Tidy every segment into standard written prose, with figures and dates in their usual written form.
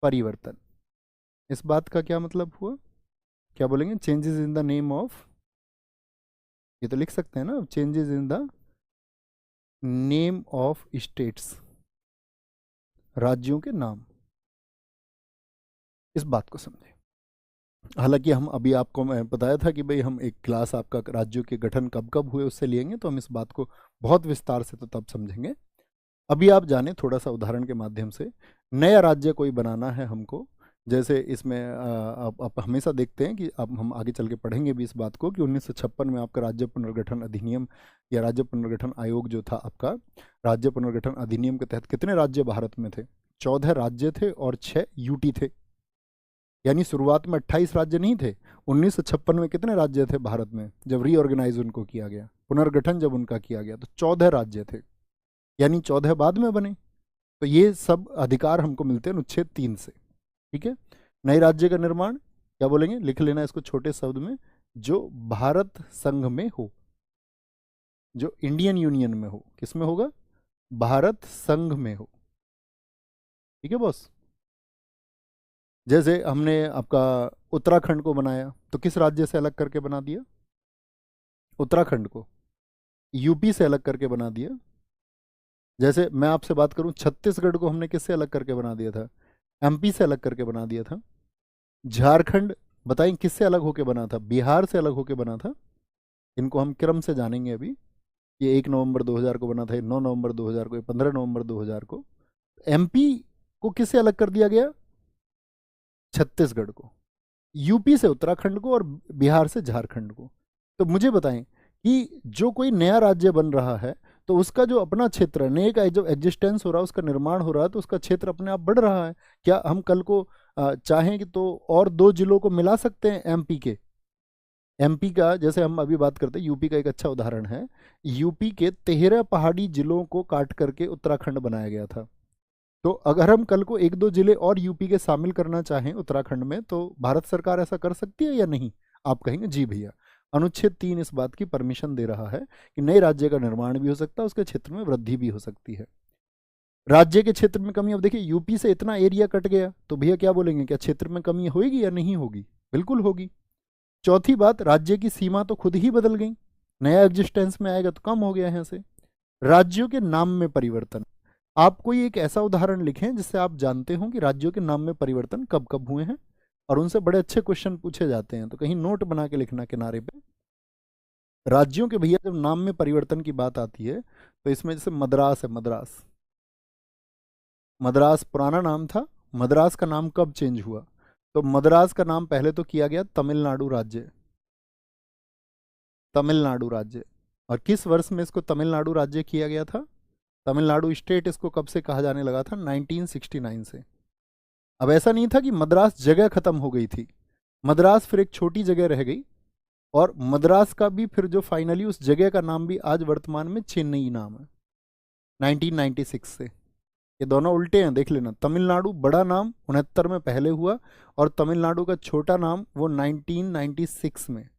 परिवर्तन। इस बात का क्या मतलब हुआ? क्या बोलेंगे? Changes in the name of, ये तो लिख सकते हैं ना, changes in the name of states, राज्यों के नाम। इस बात को समझे। हालांकि हम अभी आपको मैं बताया था कि भाई हम एक क्लास आपका राज्यों के गठन कब कब हुए उससे लेंगे, तो हम इस बात को बहुत विस्तार से तो तब समझेंगे। अभी आप जाने थोड़ा सा उदाहरण के माध्यम से, नया राज्य कोई बनाना है हमको। जैसे इसमें आप हमेशा देखते हैं कि अब हम आगे चल के पढ़ेंगे भी इस बात को कि 1956 में आपका राज्य पुनर्गठन अधिनियम या राज्य पुनर्गठन आयोग जो था आपका, राज्य पुनर्गठन अधिनियम के तहत कितने राज्य भारत में थे? 14 राज्य थे और 6 यूटी थे। यानी शुरुआत में 28 राज्य नहीं थे। 1956 में कितने राज्य थे भारत में जब रीऑर्गेनाइज उनको किया गया, पुनर्गठन जब उनका किया गया, तो 14 राज्य थे। यानी 14 बाद में बने। तो ये सब अधिकार हमको मिलते हैं अनुच्छेद 3 से। ठीक है। नए राज्य का निर्माण क्या बोलेंगे? लिख लेना इसको छोटे शब्द में, जो भारत संघ में हो, जो इंडियन यूनियन में हो। किस में होगा? भारत संघ में हो। ठीक है बॉस। जैसे हमने आपका उत्तराखंड को बनाया तो किस राज्य से अलग करके बना दिया? उत्तराखंड को यूपी से अलग करके बना दिया। जैसे मैं आपसे बात करूं, छत्तीसगढ़ को हमने किससे अलग करके बना दिया था? एमपी से अलग करके बना दिया था। झारखंड बताएं किससे अलग होके बना था? बिहार से अलग होके बना था। इनको हम क्रम से जानेंगे अभी। ये 1 नवंबर 2000 को बना था, ये 9 नवंबर 2000 को, ये 15 नवंबर 2000 को। एमपी को किससे अलग कर दिया गया? छत्तीसगढ़ को। यूपी से उत्तराखंड को और बिहार से झारखंड को। तो मुझे बताएं कि जो कोई नया राज्य बन रहा है तो उसका जो अपना क्षेत्र है, नए का जो एग्जिस्टेंस हो रहा है, उसका निर्माण हो रहा है, तो उसका क्षेत्र अपने आप बढ़ रहा है। क्या हम कल को चाहें कि तो और 2 जिलों को मिला सकते हैं एमपी के? एमपी का जैसे हम अभी बात करते हैं, यूपी का एक अच्छा उदाहरण है। यूपी के 13 पहाड़ी जिलों को काट करके उत्तराखंड बनाया गया था। तो अगर हम कल को 1-2 जिले और यूपी के शामिल करना चाहें उत्तराखंड में, तो भारत सरकार ऐसा कर सकती है या नहीं? आप कहेंगे जी भैया। अनुच्छेद 3 इस बात की परमिशन दे रहा है कि नए राज्य का निर्माण भी हो सकता है, उसके क्षेत्र में वृद्धि भी हो सकती है। राज्य के क्षेत्र में कमी, अब देखिए यूपी से इतना एरिया कट गया तो भैया क्या बोलेंगे, क्या क्षेत्र में कमी होगी या नहीं होगी? बिल्कुल होगी। चौथी बात, राज्य की सीमा तो खुद ही बदल गई। नया एग्जिस्टेंस में आएगा तो कम हो गया यहाँ से। राज्यों के नाम में परिवर्तन, आप कोई एक ऐसा उदाहरण लिखें जिससे आप जानते हो कि राज्यों के नाम में परिवर्तन कब कब हुए हैं, और उनसे बड़े अच्छे क्वेश्चन पूछे जाते हैं। तो कहीं नोट बना के लिखना किनारे पे। राज्यों के भैया जब नाम में परिवर्तन की बात आती है तो इसमें जैसे मद्रास है, मद्रास, मद्रास पुराना नाम था। मद्रास का नाम कब चेंज हुआ? तो मद्रास का नाम पहले तो किया गया तमिलनाडु राज्य, तमिलनाडु राज्य। और किस वर्ष में इसको तमिलनाडु राज्य किया गया था? तमिलनाडु स्टेट इसको कब से कहा जाने लगा था? 1969 से। अब ऐसा नहीं था कि मद्रास जगह खत्म हो गई थी। मद्रास फिर एक छोटी जगह रह गई, और मद्रास का भी फिर जो फाइनली उस जगह का नाम भी आज वर्तमान में चेन्नई नाम है, 1996 से। ये दोनों उल्टे हैं, देख लेना। तमिलनाडु बड़ा नाम 69 में पहले हुआ, और तमिलनाडु का छोटा नाम वो 1996 में,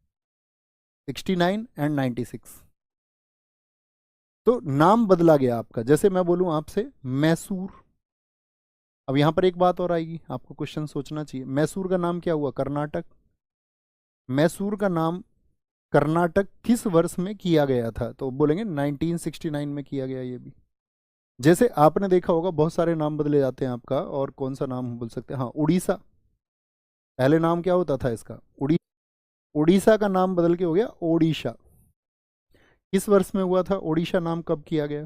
69 एंड 96। तो नाम बदला गया आपका। जैसे मैं बोलूं आपसे मैसूर, अब यहां पर एक बात और आएगी, आपको क्वेश्चन सोचना चाहिए। मैसूर का नाम क्या हुआ? कर्नाटक। मैसूर का नाम कर्नाटक किस वर्ष में किया गया था? तो बोलेंगे 1969 में किया गया। ये भी जैसे आपने देखा होगा बहुत सारे नाम बदले जाते हैं आपका, और कौन सा नाम हम बोल सकते हैं? हाँ, उड़ीसा। पहले नाम क्या होता था इसका? उड़ीसा का नाम बदल के हो गया ओडिशा। किस वर्ष में हुआ था? ओडिशा नाम कब किया गया?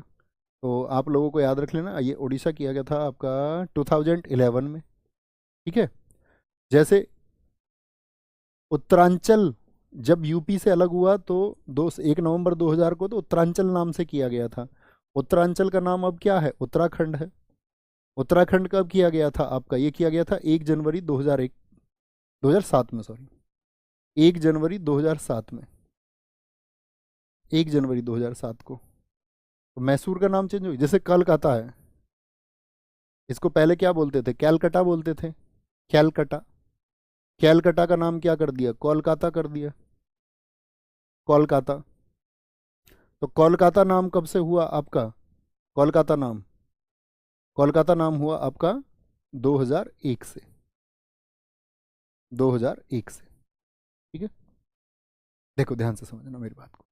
तो आप लोगों को याद रख लेना, ये ओडिशा किया गया था आपका 2011 में। ठीक है। जैसे उत्तरांचल जब यूपी से अलग हुआ तो 1 नवंबर 2000 को तो उत्तरांचल नाम से किया गया था। उत्तरांचल का नाम अब क्या है? उत्तराखंड है। उत्तराखंड कब किया गया था आपका? ये किया गया था 1 जनवरी 2001, 2007 में, सॉरी, 1 जनवरी 2007 में, 1 जनवरी 2007 को। तो मैसूर का नाम चेंज हो गया। जैसे कलकत्ता है, इसको पहले क्या बोलते थे? कैलकटा बोलते थे, कैलकटा। कैलकटा का नाम क्या कर दिया? कोलकाता कर दिया, कोलकाता। तो कोलकाता नाम कब से हुआ आपका? कोलकाता नाम, कोलकाता नाम हुआ आपका 2001 से, 2001 से। ठीक है, देखो ध्यान से समझना मेरी बात को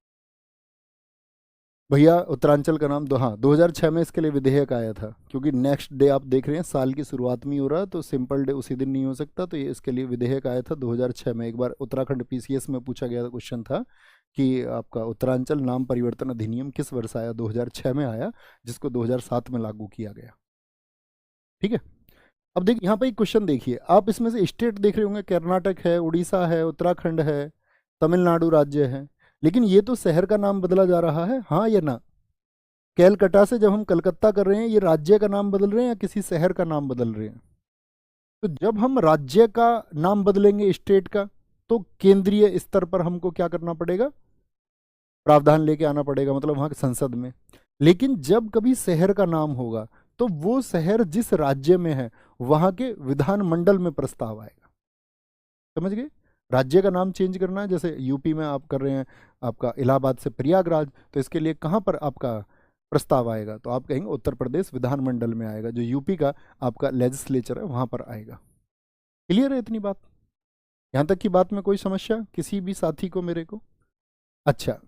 भैया। उत्तरांचल का नाम हाँ 2006 में इसके लिए विधेयक आया था, क्योंकि नेक्स्ट डे आप देख रहे हैं साल की शुरुआत में ही हो रहा है, तो सिंपल डे उसी दिन नहीं हो सकता, तो ये इसके लिए विधेयक आया था 2006 में। एक बार उत्तराखंड पीसीएस में पूछा गया क्वेश्चन था कि आपका उत्तरांचल नाम परिवर्तन अधिनियम किस वर्ष आया, 2006 में आया, जिसको 2007 में लागू किया गया। ठीक है, अब देख यहाँ पे एक क्वेश्चन देखिए, आप इसमें से स्टेट देख रहे होंगे, कर्नाटक है, उड़ीसा है, उत्तराखंड है, तमिलनाडु राज्य है, लेकिन ये तो शहर का नाम बदला जा रहा है, हाँ या ना? कैलकटा से जब हम कलकत्ता कर रहे हैं, ये राज्य का नाम बदल रहे हैं या किसी शहर का नाम बदल रहे हैं? तो जब हम राज्य का नाम बदलेंगे, स्टेट का, तो केंद्रीय स्तर पर हमको क्या करना पड़ेगा, प्रावधान लेके आना पड़ेगा, मतलब वहां संसद में। लेकिन जब कभी शहर का नाम होगा, तो वो शहर जिस राज्य में है वहां के विधानमंडल में प्रस्ताव आएगा। समझ गए? राज्य का नाम चेंज करना है, जैसे यूपी में आप कर रहे हैं आपका इलाहाबाद से प्रयागराज, तो इसके लिए कहाँ पर आपका प्रस्ताव आएगा? तो आप कहेंगे उत्तर प्रदेश विधानमंडल में आएगा, जो यूपी का आपका लेजिस्लेचर है वहां पर आएगा। क्लियर है इतनी बात? यहां तक की बात में कोई समस्या किसी भी साथी को, मेरे को? अच्छा,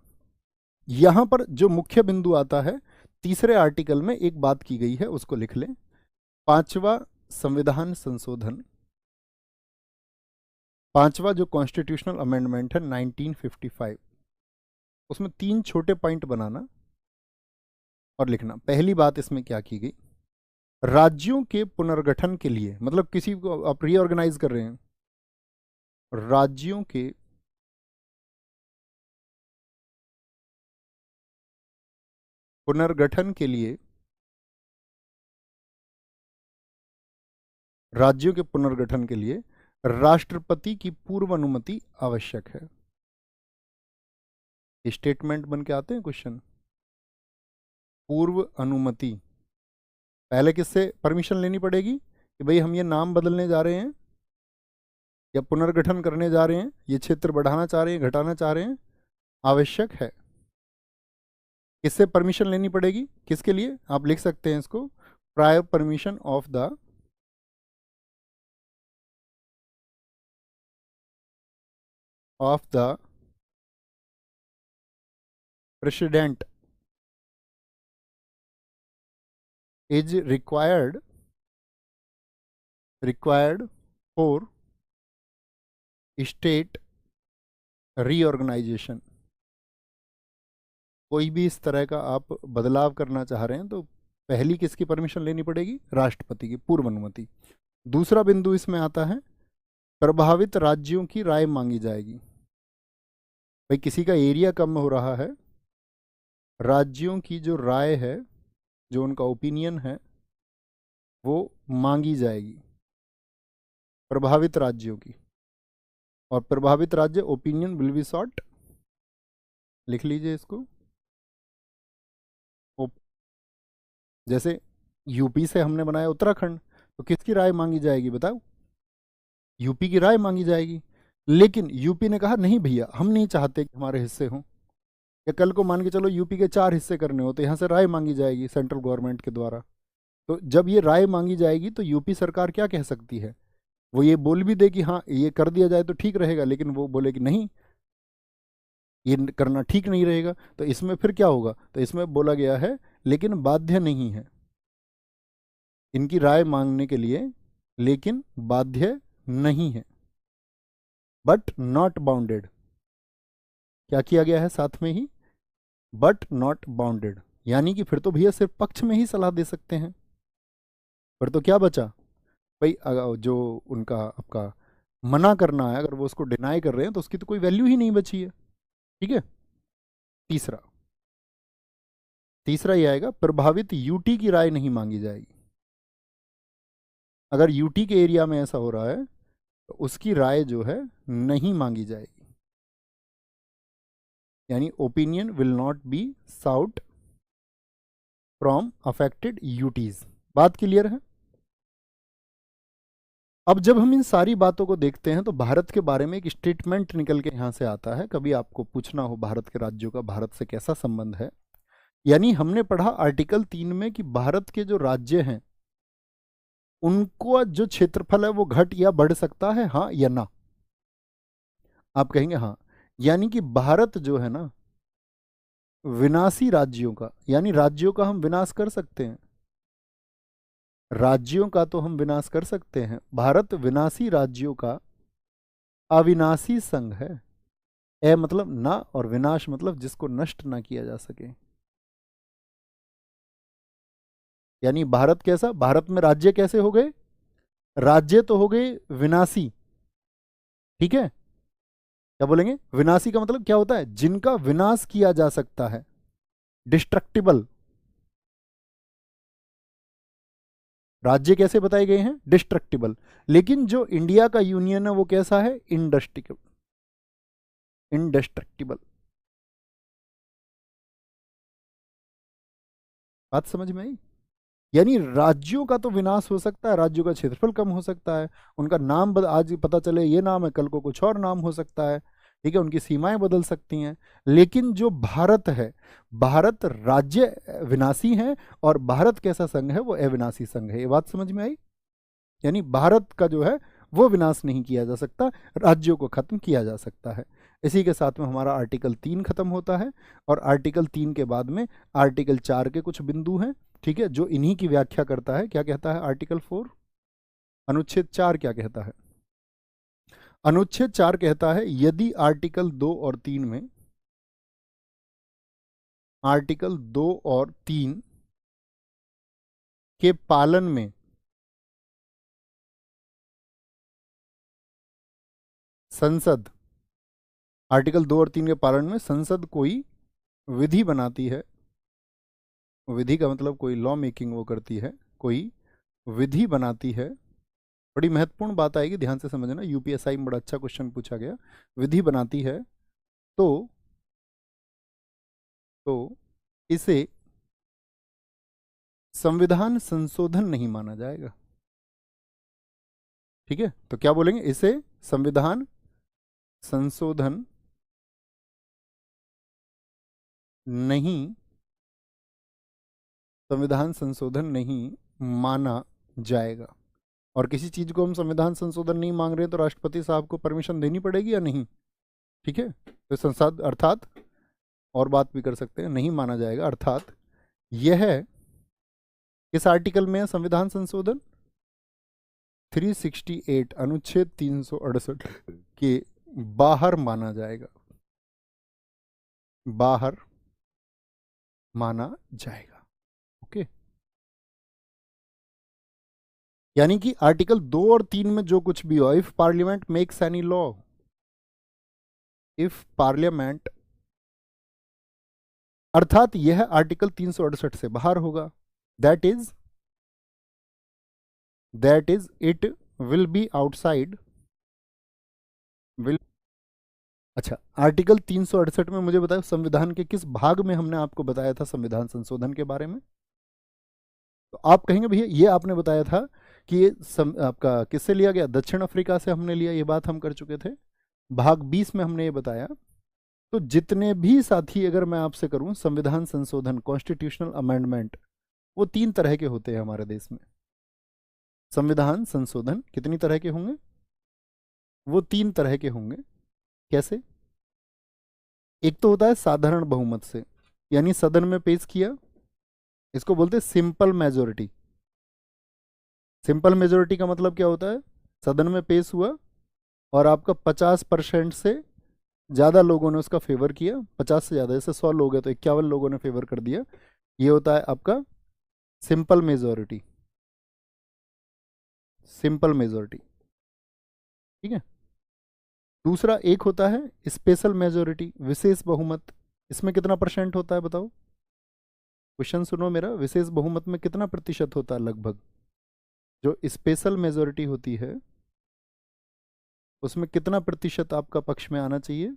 यहां पर जो मुख्य बिंदु आता है, तीसरे आर्टिकल में एक बात की गई है, उसको लिख लें। 5वां संविधान संशोधन, 5वां जो कॉन्स्टिट्यूशनल अमेंडमेंट है 1955, उसमें 3 छोटे पॉइंट बनाना और लिखना। पहली बात इसमें क्या की गई, राज्यों के पुनर्गठन के लिए, मतलब किसी को आप रीऑर्गेनाइज कर रहे हैं, राज्यों के पुनर्गठन के लिए, राज्यों के पुनर्गठन के लिए राष्ट्रपति की पूर्व अनुमति आवश्यक है। स्टेटमेंट बन के आते हैं क्वेश्चन, पूर्व अनुमति। पहले किससे परमिशन लेनी पड़ेगी कि भाई हम ये नाम बदलने जा रहे हैं या पुनर्गठन करने जा रहे हैं, ये क्षेत्र बढ़ाना चाह रहे हैं, घटाना चाह रहे हैं, आवश्यक है। किससे परमिशन लेनी पड़ेगी, किसके लिए? आप लिख सकते हैं इसको, prior permission of the president is required for state reorganisation. कोई भी इस तरह का आप बदलाव करना चाह रहे हैं तो पहली किसकी परमिशन लेनी पड़ेगी? राष्ट्रपति की पूर्व अनुमति। दूसरा बिंदु इसमें आता है, प्रभावित राज्यों की राय मांगी जाएगी। भाई किसी का एरिया कम हो रहा है, राज्यों की जो राय है, जो उनका ओपिनियन है, वो मांगी जाएगी प्रभावित राज्यों की। और प्रभावित राज्य ओपिनियन विल बी सॉट, लिख लीजिए इसको। जैसे यूपी से हमने बनाया उत्तराखंड, तो किसकी राय मांगी जाएगी बताओ? यूपी की राय मांगी जाएगी। लेकिन यूपी ने कहा नहीं भैया, हम नहीं चाहते कि हमारे हिस्से हों, या कल को मान के चलो यूपी के 4 हिस्से करने हो, तो यहाँ से राय मांगी जाएगी सेंट्रल गवर्नमेंट के द्वारा। तो जब ये राय मांगी जाएगी तो यूपी सरकार क्या कह सकती है? वो ये बोल भी दे कि हाँ ये कर दिया जाए तो ठीक रहेगा, लेकिन वो बोले कि नहीं ये करना ठीक नहीं रहेगा। तो इसमें फिर क्या होगा? तो इसमें बोला गया है लेकिन बाध्य नहीं है, इनकी राय मांगने के लिए, लेकिन बाध्य नहीं है, बट नॉट बाउंडेड। क्या किया गया है साथ में ही? बट नॉट बाउंडेड, यानी कि फिर तो भैया सिर्फ पक्ष में ही सलाह दे सकते हैं। फिर तो क्या बचा भाई, जो उनका आपका मना करना है, अगर वो उसको डिनाई कर रहे हैं तो उसकी तो कोई वैल्यू ही नहीं बची है। ठीक है, तीसरा तीसरा ये आएगा, प्रभावित यूटी की राय नहीं मांगी जाएगी। अगर यूटी के एरिया में ऐसा हो रहा है तो उसकी राय जो है नहीं मांगी जाएगी, यानी opinion will not be sought from affected UTs. बात क्लियर है? अब जब हम इन सारी बातों को देखते हैं तो भारत के बारे में एक स्टेटमेंट निकल के यहां से आता है। कभी आपको पूछना हो भारत के राज्यों का भारत से कैसा संबंध है, यानी हमने पढ़ा आर्टिकल 3 में कि भारत के जो राज्य हैं उनको जो क्षेत्रफल है वो घट या बढ़ सकता है, हाँ या ना? आप कहेंगे हाँ। यानी कि भारत जो है ना, विनाशी राज्यों का, यानी राज्यों का हम विनाश कर सकते हैं, राज्यों का तो हम विनाश कर सकते हैं, भारत विनाशी राज्यों का अविनाशी संघ है। ए मतलब ना, और विनाश मतलब जिसको नष्ट ना किया जा सके। यानी भारत कैसा, भारत में राज्य कैसे हो गए? राज्य तो हो गए विनाशी, ठीक है। क्या बोलेंगे? विनाशी का मतलब क्या होता है? जिनका विनाश किया जा सकता है, डिस्ट्रक्टिबल। राज्य कैसे बताए गए हैं? डिस्ट्रक्टिबल। लेकिन जो इंडिया का यूनियन है वो कैसा है? इंडस्ट्रिक्टिबल, इंडेस्ट्रक्टिबल। बात समझ में आई? यानी राज्यों का तो विनाश हो सकता है, राज्यों का क्षेत्रफल कम हो सकता है, उनका नाम आज पता चले ये नाम है, कल को कुछ और नाम हो सकता है, ठीक है, उनकी सीमाएं बदल सकती हैं। लेकिन जो भारत है, भारत राज्य विनाशी है, और भारत कैसा संघ है? वो अविनाशी संघ है। ये बात समझ में आई? यानी भारत का जो है वो विनाश नहीं किया जा सकता, राज्यों को खत्म किया जा सकता है। इसी के साथ में हमारा आर्टिकल 3 खत्म होता है, और आर्टिकल 3 के बाद में आर्टिकल 4 के कुछ बिंदु हैं, ठीक है, जो इन्हीं की व्याख्या करता है। क्या कहता है आर्टिकल 4? अनुच्छेद 4 क्या कहता है? अनुच्छेद 4 कहता है यदि आर्टिकल 2 और 3 में, आर्टिकल 2 और 3 के पालन में संसद, आर्टिकल 2 और 3 के पालन में संसद कोई विधि बनाती है, विधि का मतलब कोई लॉ मेकिंग वो करती है, कोई विधि बनाती है। बड़ी महत्वपूर्ण बात आएगी, ध्यान से समझना, यूपीएसआई में बड़ा अच्छा क्वेश्चन पूछा गया। विधि बनाती है तो इसे संविधान संशोधन नहीं माना जाएगा, ठीक है। तो क्या बोलेंगे? इसे संविधान संशोधन नहीं, संविधान संशोधन नहीं माना जाएगा। और किसी चीज को हम संविधान संशोधन नहीं मांग रहे तो राष्ट्रपति साहब को परमिशन देनी पड़ेगी या नहीं? ठीक है। तो संसद अर्थात, और बात भी कर सकते हैं, नहीं माना जाएगा अर्थात यह किस आर्टिकल में है संविधान संशोधन? 368 अनुच्छेद 368 के बाहर माना जाएगा, बाहर माना जाएगा। ओके। यानी कि आर्टिकल 2 और 3 में जो कुछ भी हो, if parliament makes any law, if parliament, अर्थात यह आर्टिकल 368 से बाहर होगा, that is it will be outside, will. अच्छा, आर्टिकल 368 में मुझे बताओ संविधान के किस भाग में हमने आपको बताया था संविधान संशोधन के बारे में? तो आप कहेंगे भैया ये आपने बताया था कि ये आपका किससे लिया गया? दक्षिण अफ्रीका से हमने लिया, ये बात हम कर चुके थे। भाग 20 में हमने ये बताया। तो जितने भी साथी, अगर मैं आपसे करूं, संविधान संशोधन, कॉन्स्टिट्यूशनल अमेंडमेंट, वो 3 तरह के होते हैं हमारे देश में। संविधान संशोधन कितनी तरह के होंगे? वो 3 तरह के होंगे। कैसे? एक तो होता है साधारण बहुमत से, यानी सदन में पेश किया, इसको बोलते हैं सिंपल मेजोरिटी। सिंपल मेजोरिटी का मतलब क्या होता है? सदन में पेश हुआ और आपका 50% से ज़्यादा लोगों ने उसका फेवर किया, 50 से ज़्यादा, जैसे 100 लोग हैं तो 51 लोगों ने फेवर कर दिया, ये होता है आपका सिंपल मेजोरिटी, सिंपल मेजोरिटी, ठीक है। दूसरा एक होता है स्पेशल मेजोरिटी, विशेष बहुमत। इसमें कितना परसेंट होता है बताओ? क्वेश्चन सुनो मेरा, विशेष बहुमत में कितना प्रतिशत होता है लगभग? जो स्पेशल मेजोरिटी होती है उसमें कितना प्रतिशत आपका पक्ष में आना चाहिए?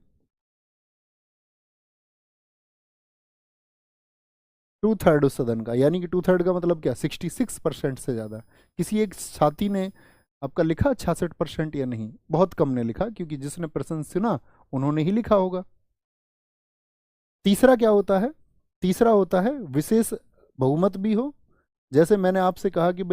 2/3 उस सदन का, यानी कि 2/3 का मतलब क्या? 66% से ज़्यादा। किसी एक साथी ने आपका लिखा 66% या नहीं? बहुत कम ने लिखा, क्योंकि जिसने प्रश्न सुना उन्होंने ही लिखा होगा। तीसरा क्या होता है? तीसरा होता है विशेष बहुमत भी हो, जैसे मैंने आपसे कहा कि भाई